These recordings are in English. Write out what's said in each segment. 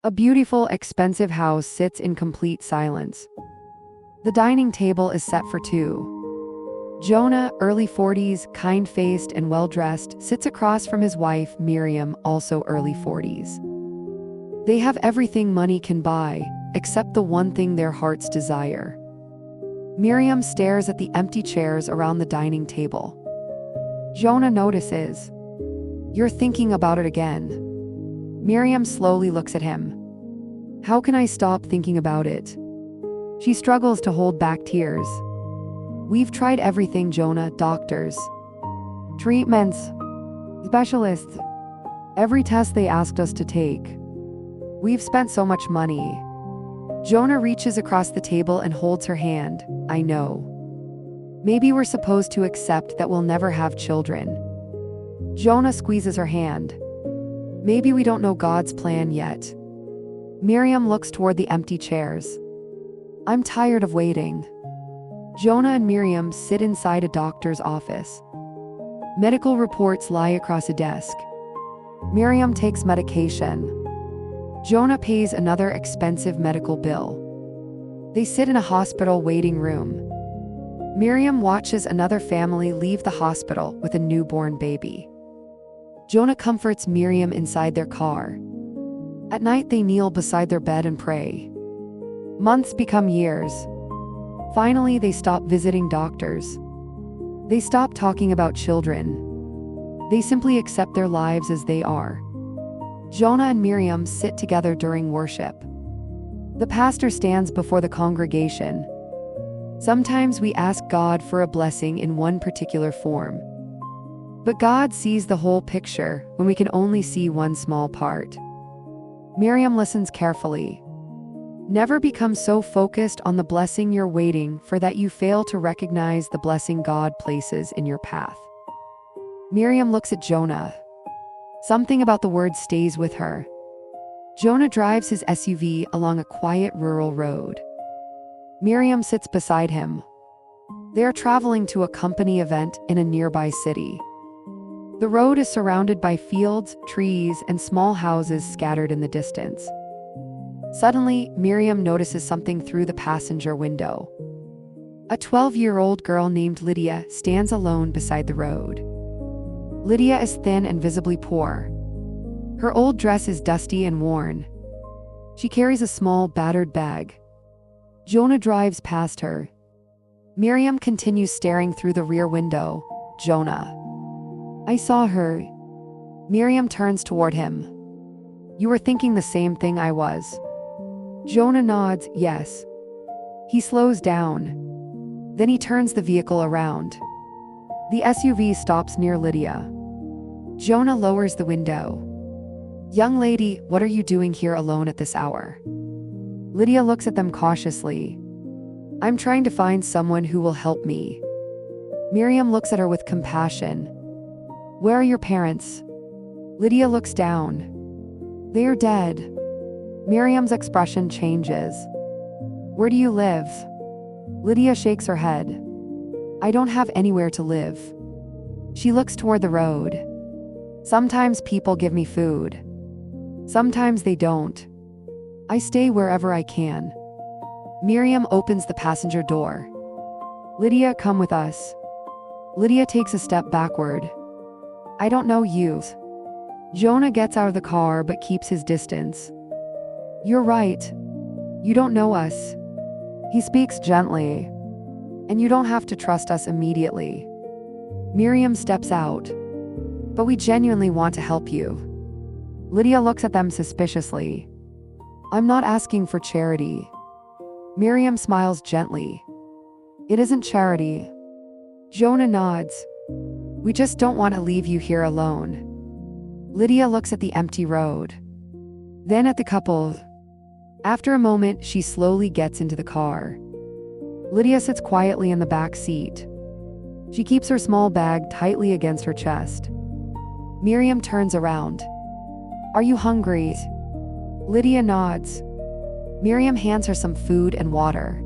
A beautiful, expensive house sits in complete silence. The dining table is set for two. Jonah, early 40s, kind-faced and well-dressed, sits across from his wife, Miriam, also early 40s. They have everything money can buy, except the one thing their hearts desire. Miriam stares at the empty chairs around the dining table. Jonah notices. "You're thinking about it again." Miriam slowly looks at him. "How can I stop thinking about it?" She struggles to hold back tears. "We've tried everything, Jonah. Doctors, treatments, specialists, every test they asked us to take. We've spent so much money." Jonah reaches across the table and holds her hand. "I know. Maybe we're supposed to accept that we'll never have children." Jonah squeezes her hand. "Maybe we don't know God's plan yet." Miriam looks toward the empty chairs. "I'm tired of waiting." Jonah and Miriam sit inside a doctor's office. Medical reports lie across a desk. Miriam takes medication. Jonah pays another expensive medical bill. They sit in a hospital waiting room. Miriam watches another family leave the hospital with a newborn baby. Jonah comforts Miriam inside their car. At night they kneel beside their bed and pray. Months become years. Finally, they stop visiting doctors. They stop talking about children. They simply accept their lives as they are. Jonah and Miriam sit together during worship. The pastor stands before the congregation. Sometimes we ask God for a blessing in one particular form. But God sees the whole picture when we can only see one small part. Miriam listens carefully. Never become so focused on the blessing you're waiting for that you fail to recognize the blessing God places in your path. Miriam looks at Jonah. Something about the word stays with her. Jonah drives his SUV along a quiet rural road. Miriam sits beside him. They are traveling to a company event in a nearby city. The road is surrounded by fields, trees, and small houses scattered in the distance. Suddenly, Miriam notices something through the passenger window. A 12-year-old girl named Lydia stands alone beside the road. Lydia is thin and visibly poor. Her old dress is dusty and worn. She carries a small, battered bag. Jonah drives past her. Miriam continues staring through the rear window. Jonah. "I saw her." Miriam turns toward him. "You were thinking the same thing I was." Jonah nods, yes. He slows down. Then he turns the vehicle around. The SUV stops near Lydia. Jonah lowers the window. "Young lady, what are you doing here alone at this hour?" Lydia looks at them cautiously. "I'm trying to find someone who will help me." Miriam looks at her with compassion. "Where are your parents?" Lydia looks down. "They are dead." Miriam's expression changes. "Where do you live?" Lydia shakes her head. "I don't have anywhere to live." She looks toward the road. "Sometimes people give me food. Sometimes they don't. I stay wherever I can." Miriam opens the passenger door. "Lydia, come with us." Lydia takes a step backward. "I don't know you." Jonah gets out of the car but keeps his distance. "You're right. You don't know us." He speaks gently. "And you don't have to trust us immediately." Miriam steps out. "But we genuinely want to help you." Lydia looks at them suspiciously. "I'm not asking for charity." Miriam smiles gently. "It isn't charity." Jonah nods. "We just don't want to leave you here alone." Lydia looks at the empty road. Then at the couple. After a moment, she slowly gets into the car. Lydia sits quietly in the back seat. She keeps her small bag tightly against her chest. Miriam turns around. "Are you hungry?" Lydia nods. Miriam hands her some food and water.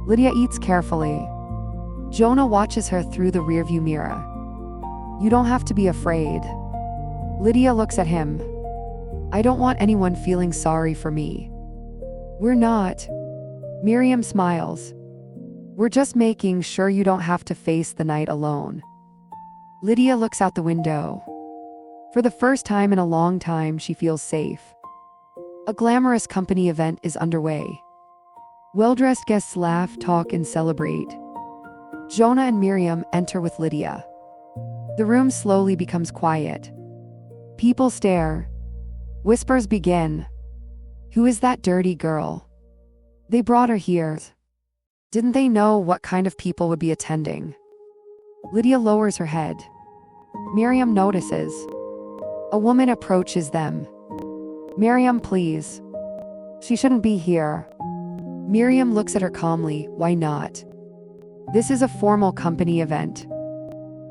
Lydia eats carefully. Jonah watches her through the rearview mirror. "You don't have to be afraid." Lydia looks at him. I don't want anyone feeling sorry for me. We're not. Miriam smiles. We're just making sure you don't have to face the night alone. Lydia looks out the window. For the first time in a long time, she feels safe. A glamorous company event is underway. Well-dressed guests laugh, talk, and celebrate. Jonah and Miriam enter with Lydia. The room slowly becomes quiet. People stare. Whispers begin. Who is that dirty girl? They brought her here. Didn't they know what kind of people would be attending? Lydia lowers her head. Miriam notices. A woman approaches them. Miriam, please. She shouldn't be here. Miriam looks at her calmly. Why not? This is a formal company event.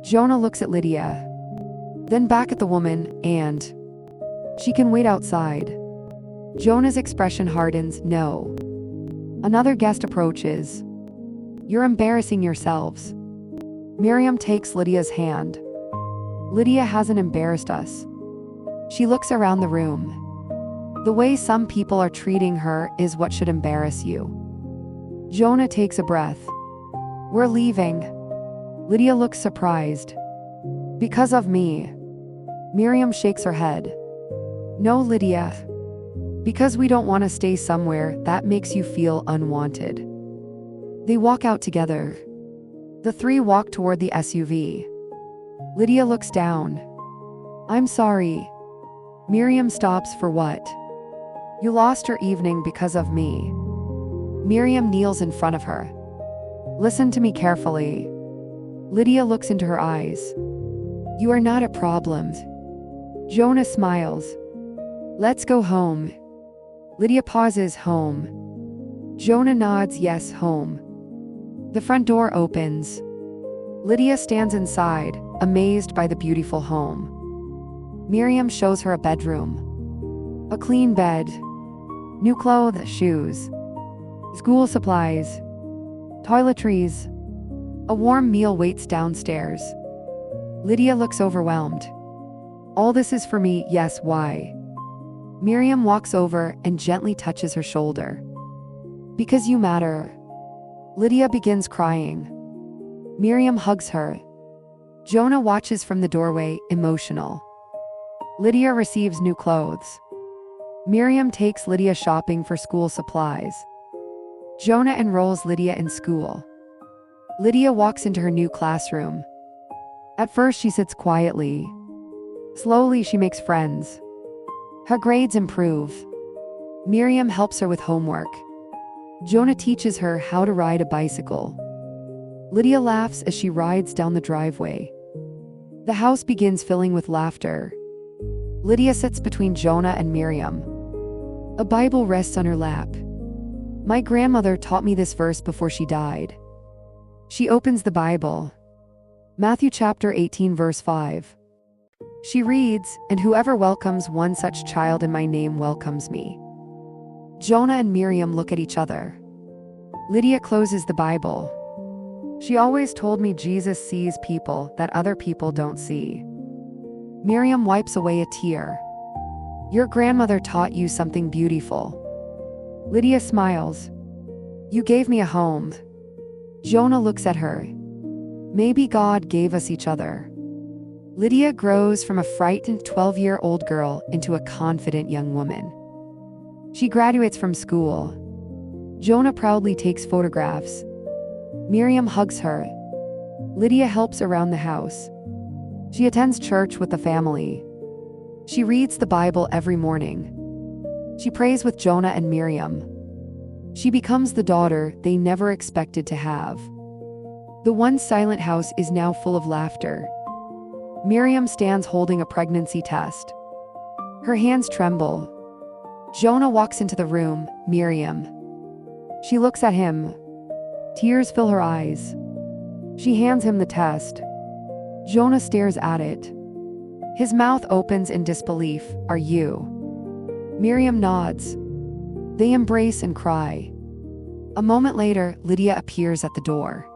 Jonah looks at Lydia. Then back at the woman, and she can wait outside. Jonah's expression hardens. No. Another guest approaches. You're embarrassing yourselves. Miriam takes Lydia's hand. Lydia hasn't embarrassed us. She looks around the room. The way some people are treating her is what should embarrass you. Jonah takes a breath. We're leaving. Lydia looks surprised. Because of me. Miriam shakes her head. No, Lydia. Because we don't want to stay somewhere that makes you feel unwanted. They walk out together. The three walk toward the SUV. Lydia looks down. I'm sorry. Miriam stops. For what? You lost your evening because of me. Miriam kneels in front of her. Listen to me carefully. Lydia looks into her eyes. You are not a problem. Jonah smiles. Let's go home. Lydia pauses. Home. Jonah nods. Yes, home. The front door opens. Lydia stands inside, amazed by the beautiful home. Miriam shows her a bedroom. A clean bed. New clothes, shoes. School supplies. Toiletries. A warm meal waits downstairs. Lydia looks overwhelmed. All this is for me. Yes, why? Miriam walks over and gently touches her shoulder. Because you matter. Lydia begins crying. Miriam hugs her. Jonah watches from the doorway, emotional. Lydia receives new clothes. Miriam takes Lydia shopping for school supplies. Jonah enrolls Lydia in school. Lydia walks into her new classroom. At first she sits quietly. Slowly she makes friends. Her grades improve. Miriam helps her with homework. Jonah teaches her how to ride a bicycle. Lydia laughs as she rides down the driveway. The house begins filling with laughter. Lydia sits between Jonah and Miriam. A Bible rests on her lap. My grandmother taught me this verse before she died. She opens the Bible. Matthew chapter 18 verse 5. She reads, and whoever welcomes one such child in my name welcomes me. Jonah and Miriam look at each other. Lydia closes the Bible. She always told me Jesus sees people that other people don't see. Miriam wipes away a tear. Your grandmother taught you something beautiful. Lydia smiles. You gave me a home. Jonah looks at her. Maybe God gave us each other. Lydia grows from a frightened 12-year-old girl into a confident young woman. She graduates from school. Jonah proudly takes photographs. Miriam hugs her. Lydia helps around the house. She attends church with the family. She reads the Bible every morning. She prays with Jonah and Miriam. She becomes the daughter they never expected to have. The once silent house is now full of laughter. Miriam stands holding a pregnancy test. Her hands tremble. Jonah walks into the room. Miriam. She looks at him. Tears fill her eyes. She hands him the test. Jonah stares at it. His mouth opens in disbelief. Are you? Miriam nods. They embrace and cry. A moment later, Lydia appears at the door.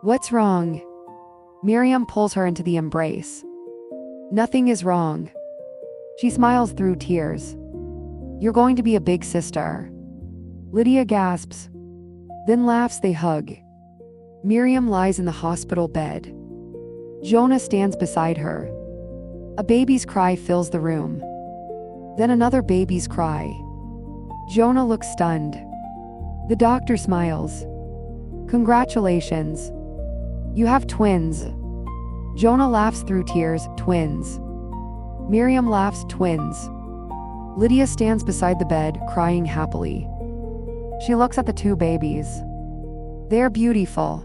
What's wrong? Miriam pulls her into the embrace. Nothing is wrong. She smiles through tears. "You're going to be a big sister." Lydia gasps, then laughs. They hug. Miriam lies in the hospital bed. Jonah stands beside her. A baby's cry fills the room. Then another baby's cry. Jonah looks stunned. The doctor smiles. "Congratulations. You have twins." Jonah laughs through tears. "Twins." Miriam laughs. "Twins." Lydia stands beside the bed, crying happily. She looks at the two babies. They're beautiful.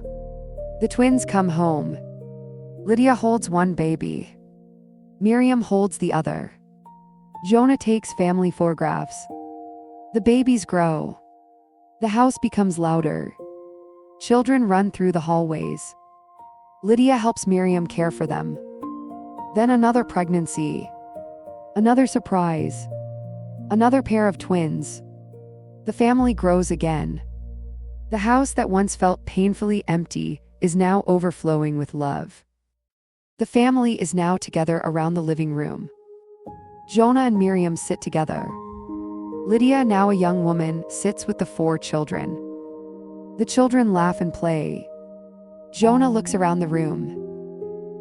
The twins come home. Lydia holds one baby. Miriam holds the other. Jonah takes family photographs. The babies grow. The house becomes louder. Children run through the hallways. Lydia helps Miriam care for them. Then another pregnancy. Another surprise. Another pair of twins. The family grows again. The house that once felt painfully empty is now overflowing with love. The family is now together around the living room. Jonah and Miriam sit together. Lydia, now a young woman, sits with the 4 children. The children laugh and play. Jonah looks around the room.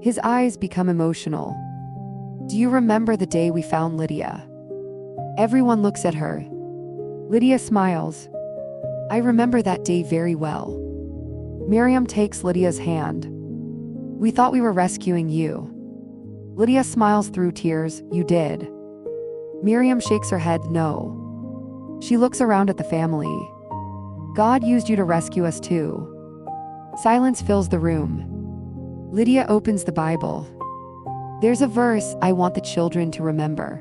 His eyes become emotional. "Do you remember the day we found Lydia?" Everyone looks at her. Lydia smiles. "I remember that day very well." Miriam takes Lydia's hand. "We thought we were rescuing you." Lydia smiles through tears. "You did." Miriam shakes her head. "No." She looks around at the family. "God used you to rescue us too." Silence fills the room. Lydia opens the Bible. There's a verse I want the children to remember.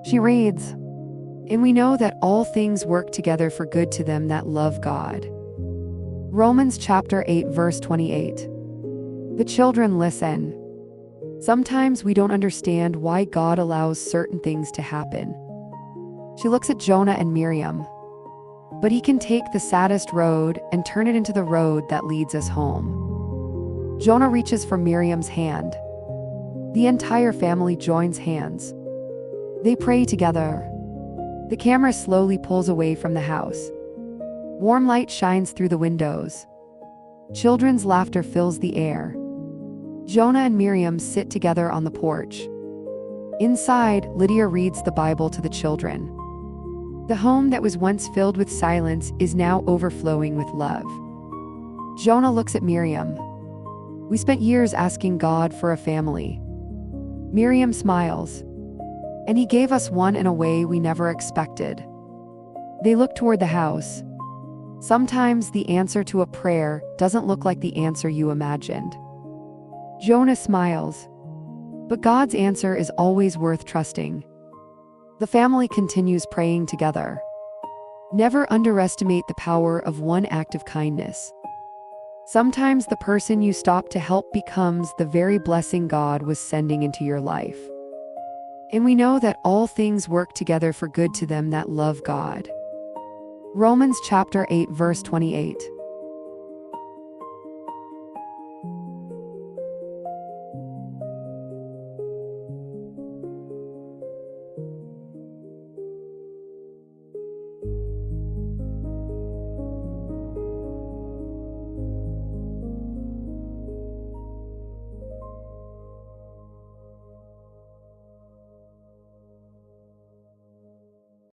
She reads, "And we know that all things work together for good to them that love God." Romans chapter 8 verse 28. The children listen. Sometimes we don't understand why God allows certain things to happen. She looks at Jonah and Miriam. But he can take the saddest road and turn it into the road that leads us home. Jonah reaches for Miriam's hand. The entire family joins hands. They pray together. The camera slowly pulls away from the house. Warm light shines through the windows. Children's laughter fills the air. Jonah and Miriam sit together on the porch. Inside, Lydia reads the Bible to the children. The home that was once filled with silence is now overflowing with love. Jonah looks at Miriam. "We spent years asking God for a family." Miriam smiles. "And he gave us one in a way we never expected." They look toward the house. Sometimes the answer to a prayer doesn't look like the answer you imagined. Jonah smiles. But God's answer is always worth trusting. The family continues praying together. Never underestimate the power of one act of kindness. Sometimes the person you stop to help becomes the very blessing God was sending into your life. And we know that all things work together for good to them that love God. Romans chapter 8 verse 28.